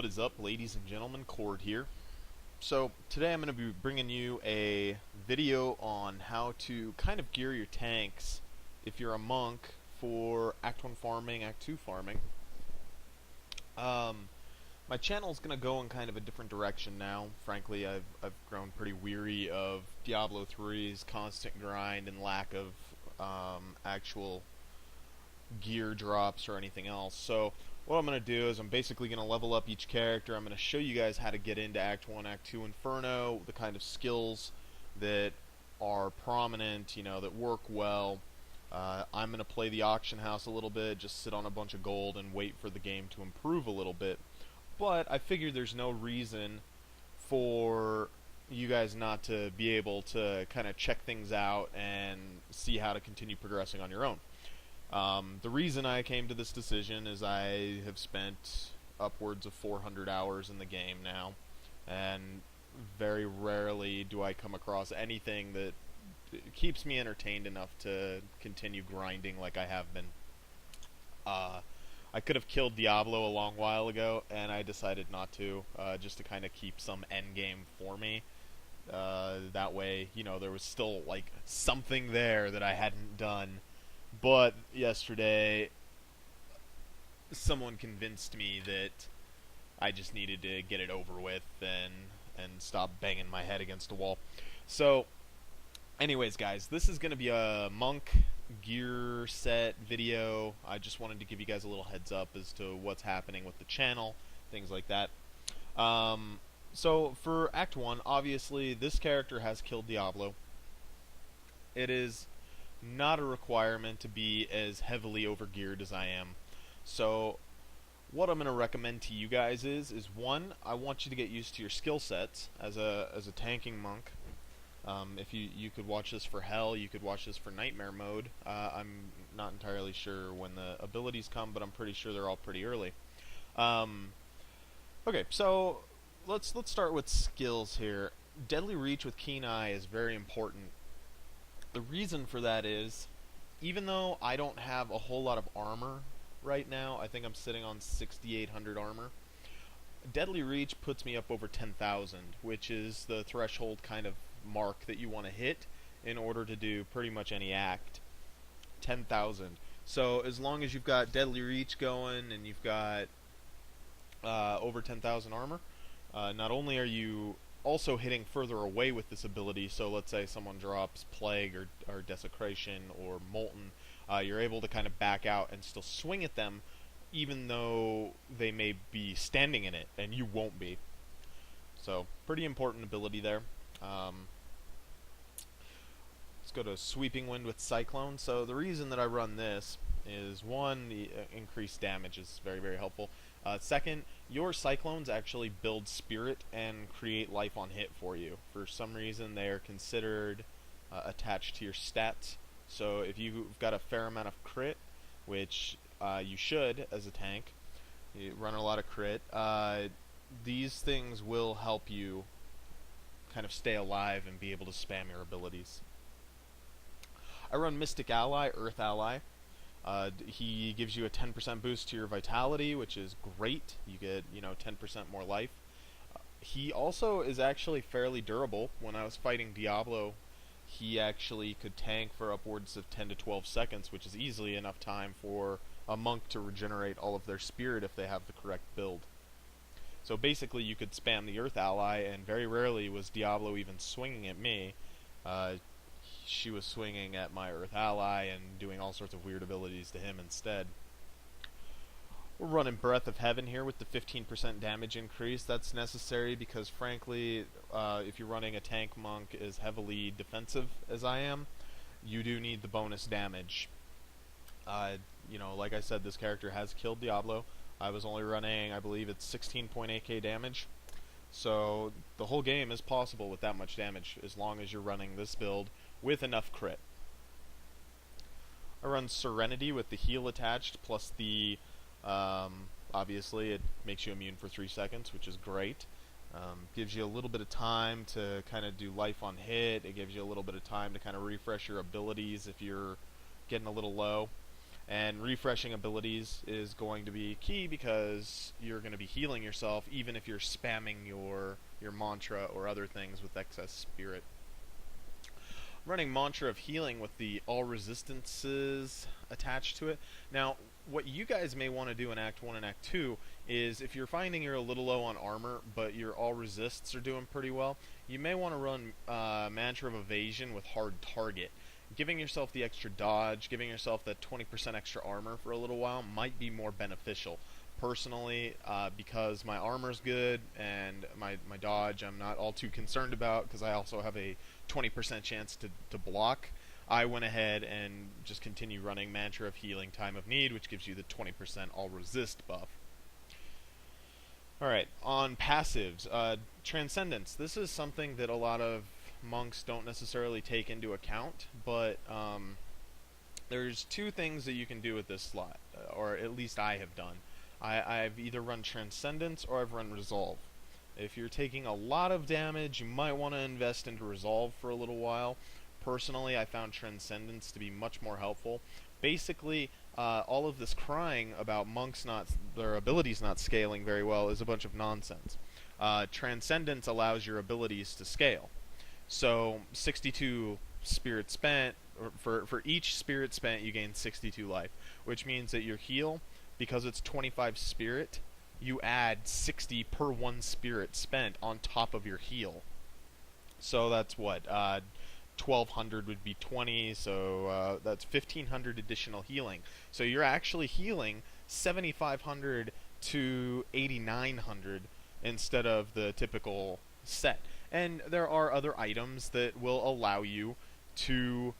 is up, ladies and gentlemen? Khord here. So today I'm going to be bringing you a video on how to kind of gear your tanks if you're a monk for Act 1 farming, Act 2 farming. My channel's going to go in kind of a different direction now. Frankly, I've grown pretty weary of Diablo 3's constant grind and lack of actual gear drops or anything else. So what I'm going to do is I'm basically going to level up each character. I'm going to show you guys how to get into Act 1, Act 2 Inferno, the kind of skills that are prominent, that work well. I'm going to play the auction house a little bit, just sit on a bunch of gold and wait for the game to improve a little bit. But I figured there's no reason for you guys not to be able to kind of check things out and see how to continue progressing on your own. The reason I came to this decision is I have spent upwards of 400 hours in the game now, and very rarely do I come across anything that keeps me entertained enough to continue grinding like I have been. I could have killed Diablo a long while ago, and I decided not to, just to kind of keep some endgame for me. That way, there was still, something there that I hadn't done. But yesterday, someone convinced me that I just needed to get it over with and stop banging my head against a wall. So, anyways, guys, this is going to be a monk gear set video. I just wanted to give you guys a little heads up as to what's happening with the channel, things like that. So, for Act 1, obviously, this character has killed Diablo. It is not a requirement to be as heavily overgeared as I am. So what I'm going to recommend to you guys is one, I want you to get used to your skill sets as a tanking monk. If you could watch this for Hell, you could watch this for Nightmare mode. I'm not entirely sure when the abilities come, but I'm pretty sure they're all pretty early. Okay, so let's start with skills here. Deadly Reach with Keen Eye is very important. The reason for that is, even though I don't have a whole lot of armor right now, I think I'm sitting on 6,800 armor, Deadly Reach puts me up over 10,000, which is the threshold kind of mark that you want to hit in order to do pretty much any act. 10,000. So as long as you've got Deadly Reach going and you've got over 10,000 armor, not only are you also hitting further away with this ability, so let's say someone drops Plague or Desecration or Molten, you're able to kind of back out and still swing at them even though they may be standing in it, and you won't be. So, pretty important ability there. Let's go to Sweeping Wind with Cyclone. So the reason that I run this is, one, the increased damage is very, very helpful. Second, your Cyclones actually build Spirit and create life on hit for you. For some reason, they are considered attached to your stats. So if you've got a fair amount of crit, which you should as a tank, you run a lot of crit, these things will help you kind of stay alive and be able to spam your abilities. I run Mystic Ally, Earth Ally. He gives you a 10% boost to your vitality, which is great. You get, 10% more life. He also is actually fairly durable. When I was fighting Diablo, he actually could tank for upwards of 10 to 12 seconds, which is easily enough time for a monk to regenerate all of their spirit if they have the correct build. So basically you could spam the Earth Ally, and very rarely was Diablo even swinging at me. She was swinging at my Earth Ally and doing all sorts of weird abilities to him instead. We're running Breath of Heaven here with the 15% damage increase. That's necessary because, frankly, if you're running a tank monk as heavily defensive as I am, you do need the bonus damage. Like I said, this character has killed Diablo. I was only running, I believe it's 16.8k damage. So the whole game is possible with that much damage, as long as you're running this build with enough crit. I run Serenity with the heal attached, plus the, obviously it makes you immune for 3 seconds, which is great. Gives you a little bit of time to kind of do life on hit. It gives you a little bit of time to kind of refresh your abilities if you're getting a little low. And refreshing abilities is going to be key because you're going to be healing yourself even if you're spamming your mantra or other things with excess spirit. Running mantra of healing with the all resistances attached to it. Now, what you guys may want to do in Act 1 and Act 2 is if you're finding you're a little low on armor but your all resists are doing pretty well, you may want to run mantra of evasion with hard target. Giving yourself the extra dodge, giving yourself that 20% extra armor for a little while might be more beneficial. Personally, because my armor's good and my dodge I'm not all too concerned about because I also have a 20% chance to block, I went ahead and just continue running Mantra of Healing Time of Need, which gives you the 20% all resist buff. Alright, on passives, Transcendence. This is something that a lot of monks don't necessarily take into account, but there's two things that you can do with this slot, or at least I have done. I've either run Transcendence or I've run Resolve. If you're taking a lot of damage, you might want to invest into Resolve for a little while. Personally, I found Transcendence to be much more helpful. Basically, all of this crying about monks their abilities not scaling very well is a bunch of nonsense. Transcendence allows your abilities to scale. So, 62 spirit spent, or for each spirit spent you gain 62 life, which means that your heal, because it's 25 spirit, you add 60 per 1 spirit spent on top of your heal. So that's what, 1200 would be 20, so that's 1500 additional healing. So you're actually healing 7500 to 8900 instead of the typical set. And there are other items that will allow you to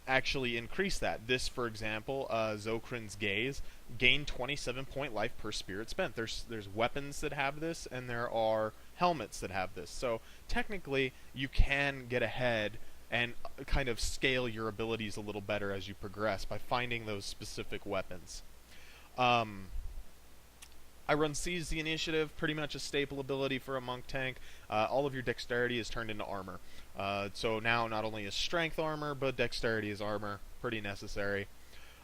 actually increase that. This, for example, Zokrin's Gaze, gain 27 point life per spirit spent. There's weapons that have this, and there are helmets that have this. So technically, you can get ahead and kind of scale your abilities a little better as you progress by finding those specific weapons. I run Seize the Initiative, pretty much a staple ability for a monk tank. All of your dexterity is turned into armor. So now not only is strength armor, but dexterity is armor. Pretty necessary.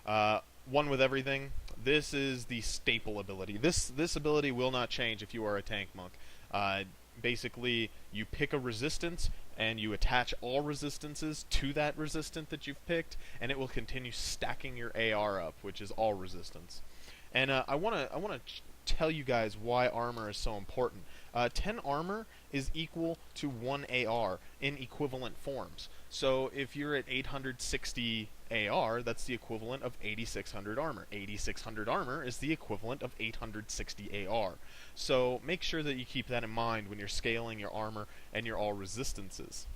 One with everything. This is the staple ability. This ability will not change if you are a tank monk. Basically, you pick a resistance, and you attach all resistances to that resistant that you've picked, and it will continue stacking your AR up, which is all resistance. And I wanna tell you guys why armor is so important. 10 armor is equal to 1 AR in equivalent forms. So if you're at 860 AR, that's the equivalent of 8600 armor. 8600 armor is the equivalent of 860 AR. So make sure that you keep that in mind when you're scaling your armor and your all resistances.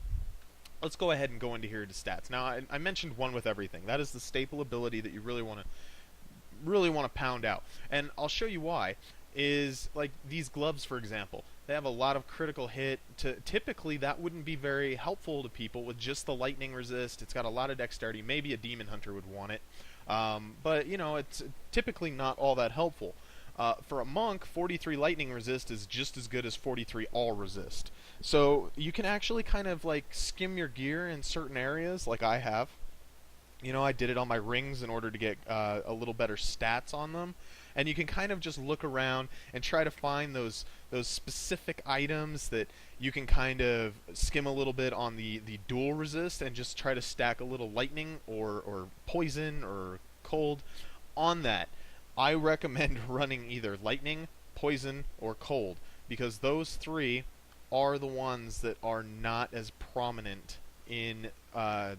Let's go ahead and go into here to stats. Now, I mentioned one with everything. That is the staple ability that you really want to pound out, and I'll show you why. Is like these gloves, for example, they have a lot of critical hit. Typically that wouldn't be very helpful to people with just the lightning resist. It's got a lot of dexterity. Maybe a demon hunter would want it, but you know, it's typically not all that helpful. For a monk, 43 lightning resist is just as good as 43 all resist. So you can actually kind of like skim your gear in certain areas, like I have. You know, I did it on my rings in order to get a little better stats on them. And you can kind of just look around and try to find those specific items that you can kind of skim a little bit on the dual resist and just try to stack a little lightning or poison or cold on that. I recommend running either lightning, poison, or cold, because those three are the ones that are not as prominent in the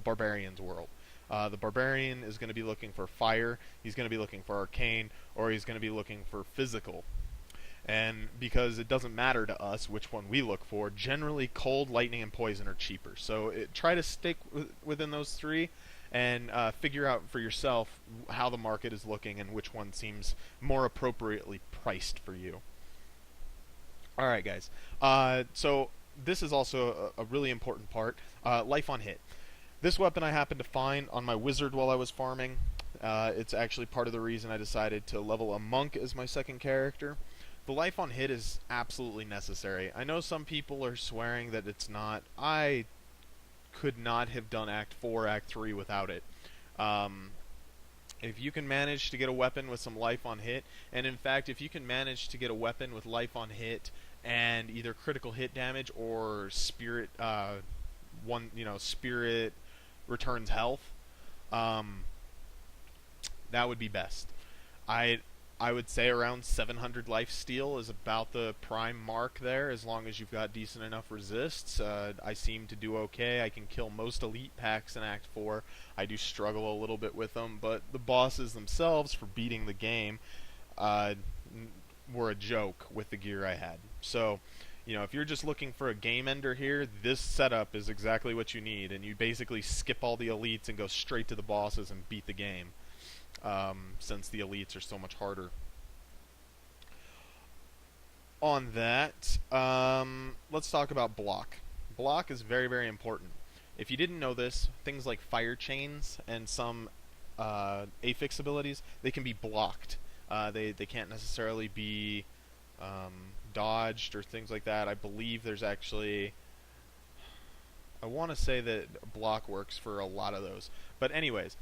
Barbarian's world. The Barbarian is going to be looking for fire, he's going to be looking for arcane, or he's going to be looking for physical. And because it doesn't matter to us which one we look for, generally cold, lightning, and poison are cheaper. So try to stick within those three and figure out for yourself how the market is looking and which one seems more appropriately priced for you. Alright guys, so this is also a really important part, life on hit. This weapon I happened to find on my wizard while I was farming. It's actually part of the reason I decided to level a monk as my second character. The life on hit is absolutely necessary. I know some people are swearing that it's not. I could not have done Act 4, Act 3 without it. Um, if you can manage to get a weapon with some life on hit, and in fact, if you can manage to get a weapon with life on hit and either critical hit damage or spirit, spirit returns health, um, that would be best. I I would say around 700 life steal is about the prime mark there, as long as you've got decent enough resists. I seem to do okay. I can kill most elite packs in Act 4. I do struggle a little bit with them, but the bosses themselves for beating the game uh, were a joke with the gear I had. So, if you're just looking for a game ender here, this setup is exactly what you need, and you basically skip all the elites and go straight to the bosses and beat the game. Since the elites are so much harder. On that, let's talk about block. Block is very, very important. If you didn't know this, things like fire chains and some affix abilities, they can be blocked. They can't necessarily be dodged or things like that. I believe there's actually... I want to say that block works for a lot of those. But anyways,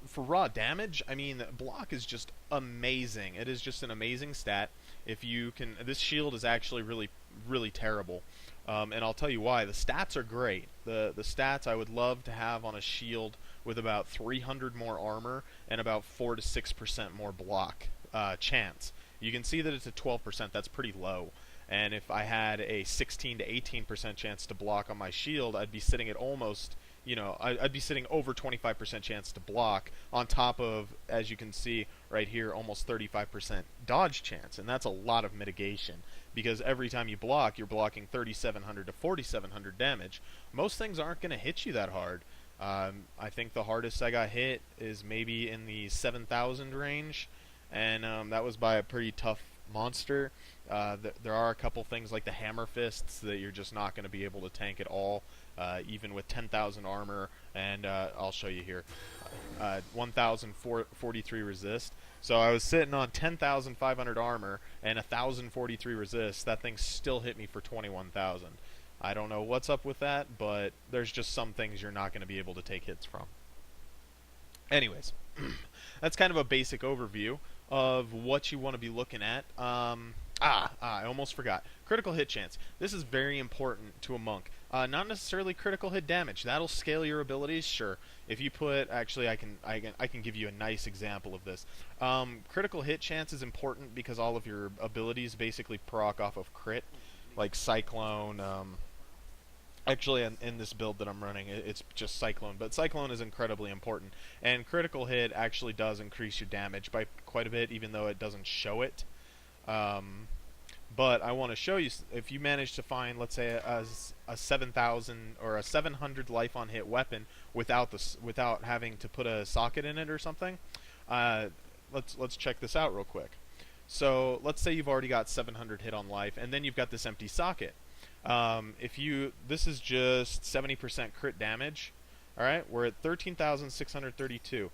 for raw damage, I mean, block is just amazing. It is just an amazing stat. If you can, this shield is actually really, really terrible, and I'll tell you why. The stats are great. The stats I would love to have on a shield with about 300 more armor and about 4 to 6% more block chance. You can see that it's at 12%. That's pretty low. And if I had a 16 to 18% chance to block on my shield, I'd be sitting at almost, I'd be sitting over 25% chance to block on top of, as you can see right here, almost 35% dodge chance. And that's a lot of mitigation, because every time you block, you're blocking 3,700 to 4,700 damage. Most things aren't going to hit you that hard. I think the hardest I got hit is maybe in the 7,000 range, and that was by a pretty tough monster. There are a couple things like the hammer fists that you're just not going to be able to tank at all, even with 10,000 armor, and I'll show you here, 1,043 resist. So I was sitting on 10,500 armor and 1,043 resist. That thing still hit me for 21,000. I don't know what's up with that, but there's just some things you're not going to be able to take hits from. Anyways, that's kind of a basic overview of what you want to be looking at. I almost forgot. Critical hit chance. This is very important to a monk. Not necessarily critical hit damage. That'll scale your abilities, sure. If you put, actually, I can give you a nice example of this. Critical hit chance is important because all of your abilities basically proc off of crit, like Cyclone. Actually, in this build that I'm running, it's just Cyclone, but Cyclone is incredibly important. And critical hit actually does increase your damage by quite a bit, even though it doesn't show it. But I want to show you, if you manage to find, let's say, a 7,000 or a 700 life on hit weapon without having to put a socket in it or something. Let's check this out real quick. So let's say you've already got 700 hit on life, and then you've got this empty socket. This is just 70% crit damage. All right, we're at 13,632.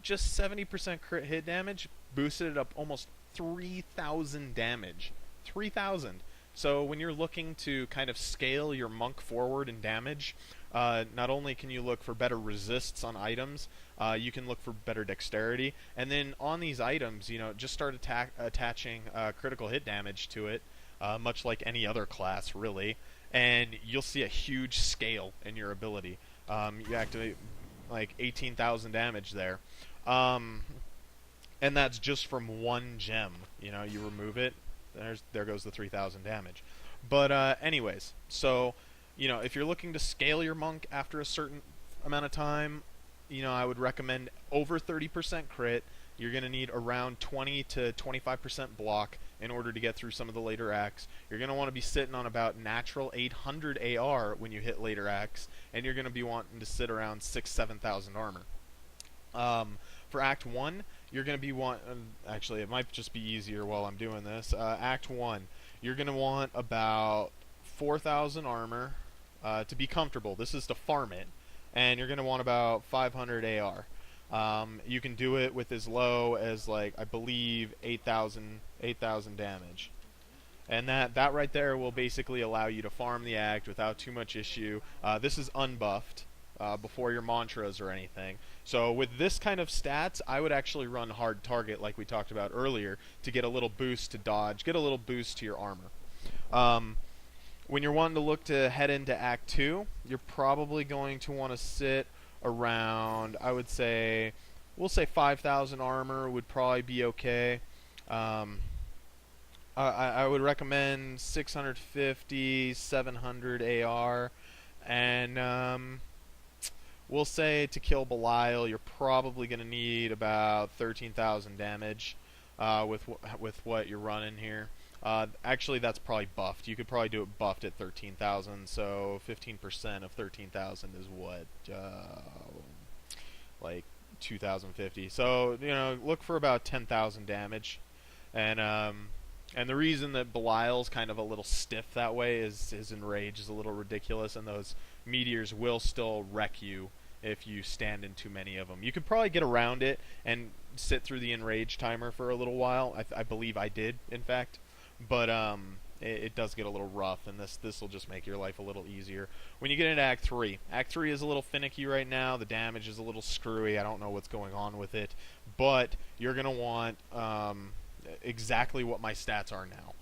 Just 70% crit hit damage boosted it up almost 3,000 damage. 3,000. So when you're looking to kind of scale your monk forward in damage, not only can you look for better resists on items, you can look for better dexterity, and then on these items, just start attaching critical hit damage to it, much like any other class, really, and you'll see a huge scale in your ability. You activate like 18,000 damage there. And that's just from one gem. You remove it, there goes the 3,000 damage. But anyways, so if you're looking to scale your monk after a certain amount of time, I would recommend over 30% crit. You're going to need around 20 to 25% block in order to get through some of the later acts. You're going to want to be sitting on about natural 800 AR when you hit later acts, and you're going to be wanting to sit around 6,000-7,000 armor. For Act 1, you're going to be actually, it might just be easier while I'm doing this. Act 1, you're going to want about 4,000 armor to be comfortable. This is to farm it. And you're going to want about 500 AR. You can do it with as low as, I believe, 8,000 damage. And that right there will basically allow you to farm the act without too much issue. This is unbuffed before your mantras or anything. So with this kind of stats, I would actually run hard target like we talked about earlier to get a little boost to dodge, get a little boost to your armor. Um, when you're wanting to look to head into Act 2, you're probably going to want to sit around, I would say, we'll say 5,000 armor would probably be okay. Um, I would recommend 650, 700 AR, and we'll say to kill Belial, you're probably going to need about 13,000 damage with what you're running here. Actually, that's probably buffed. You could probably do it buffed at 13,000, so 15% of 13,000 is what? Like 2,050. So, look for about 10,000 damage. And the reason that Belial's kind of a little stiff that way is his enrage is a little ridiculous, and those meteors will still wreck you if you stand in too many of them. You could probably get around it and sit through the enrage timer for a little while. I believe I did, in fact. But it does get a little rough, and this will just make your life a little easier. When you get into Act 3, Act 3 is a little finicky right now. The damage is a little screwy. I don't know what's going on with it. But you're going to want exactly what my stats are now.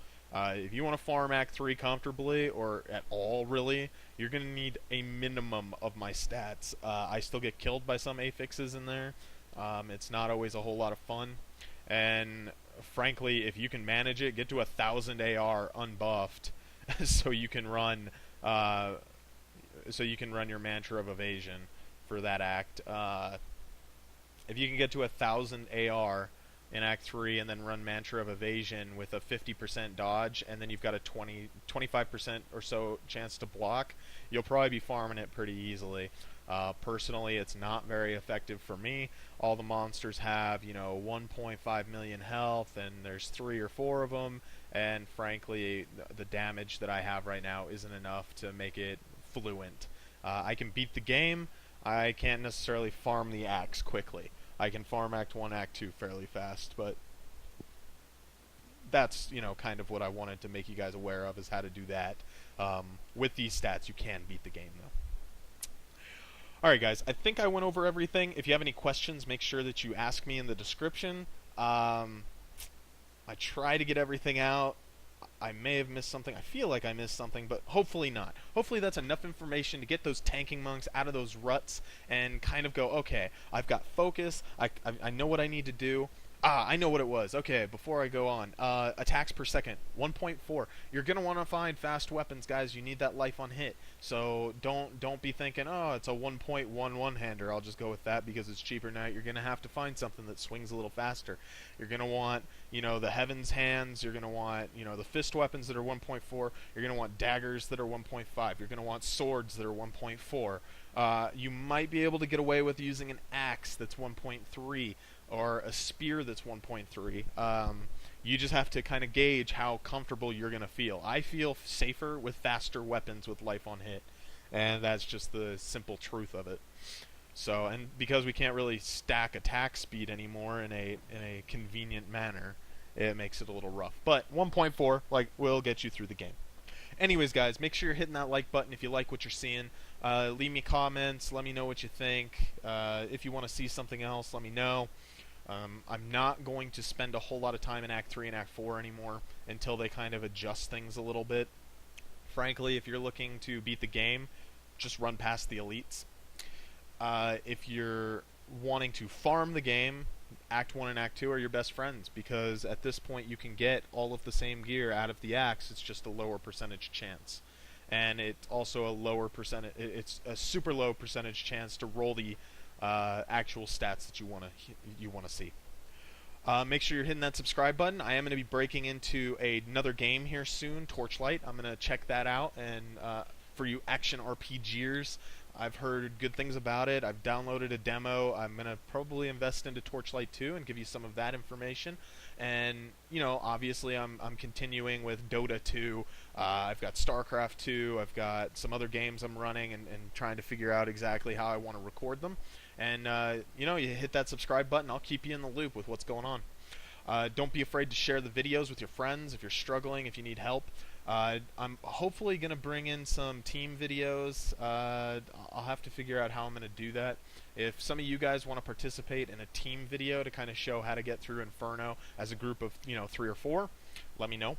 If you want to farm Act 3 comfortably, or at all really, you're going to need a minimum of my stats. I still get killed by some affixes in there. It's not always a whole lot of fun. And frankly, if you can manage it, get to 1,000 AR unbuffed, so you can run your mantra of evasion for that act. If you can get to 1,000 AR in Act 3 and then run Mantra of Evasion with a 50% dodge, and then you've got a 25% or so chance to block, you'll probably be farming it pretty easily. Personally, it's not very effective for me. All the monsters have, 1.5 million health, and there's 3 or 4 of them, and frankly, the damage that I have right now isn't enough to make it fluent. I can beat the game. I can't necessarily farm the acts quickly. I can farm Act 1, Act 2 fairly fast, but that's, kind of what I wanted to make you guys aware of, is how to do that. With these stats, you can beat the game, though. Alright, guys, I think I went over everything. If you have any questions, make sure that you ask me in the description. I try to get everything out. I may have missed something. I feel like I missed something, but hopefully not. Hopefully that's enough information to get those tanking monks out of those ruts and kind of go, okay, I've got focus. I know what I need to do. I know what it was. Okay, before I go on, attacks per second, 1.4. You're gonna want to find fast weapons, guys. You need that life on hit. So don't be thinking, oh, it's a 1.11 hander. I'll just go with that because it's cheaper now. You're gonna have to find something that swings a little faster. You're gonna want, the heaven's hands. You're gonna want, the fist weapons that are 1.4. You're gonna want daggers that are 1.5. You're gonna want swords that are 1.4. You might be able to get away with using an axe that's 1.3. Or a spear that's 1.3. You just have to kind of gauge how comfortable you're going to feel. I feel safer with faster weapons with life on hit, and that's just the simple truth of it. So, and because we can't really stack attack speed anymore in a convenient manner, it makes it a little rough. But 1.4 will get you through the game. Anyways, guys, make sure you're hitting that like button if you like what you're seeing. Leave me comments. Let me know what you think. If you want to see something else, let me know. I'm not going to spend a whole lot of time in Act 3 and Act 4 anymore until they kind of adjust things a little bit. Frankly, if you're looking to beat the game, just run past the elites. If you're wanting to farm the game, Act 1 and Act 2 are your best friends, because at this point you can get all of the same gear out of the acts. It's just a lower percentage chance. And it's also a lower percentage, it's a super low percentage chance to roll the actual stats that you want to see. Make sure you're hitting that subscribe button. I am going to be breaking into another game here soon, Torchlight. I'm going to check that out, and for you action RPGers, I've heard good things about it. I've downloaded a demo. I'm going to probably invest into Torchlight 2 and give you some of that information. And, obviously I'm continuing with Dota 2. I've got Starcraft 2. I've got some other games I'm running and trying to figure out exactly how I want to record them. And, you hit that subscribe button. I'll keep you in the loop with what's going on. Don't be afraid to share the videos with your friends if you're struggling, if you need help. I'm hopefully going to bring in some team videos. I'll have to figure out how I'm going to do that. If some of you guys want to participate in a team video to kind of show how to get through Inferno as a group of 3 or 4, let me know.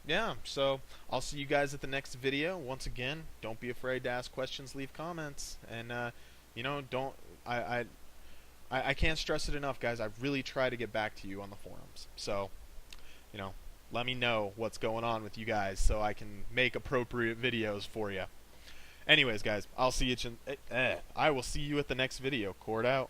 Yeah, so I'll see you guys at the next video. Once again, don't be afraid to ask questions, leave comments, and don't I can't stress it enough, guys. I really try to get back to you on the forums. So, let me know what's going on with you guys so I can make appropriate videos for you. Anyways, guys, I will see you at the next video. Khord out.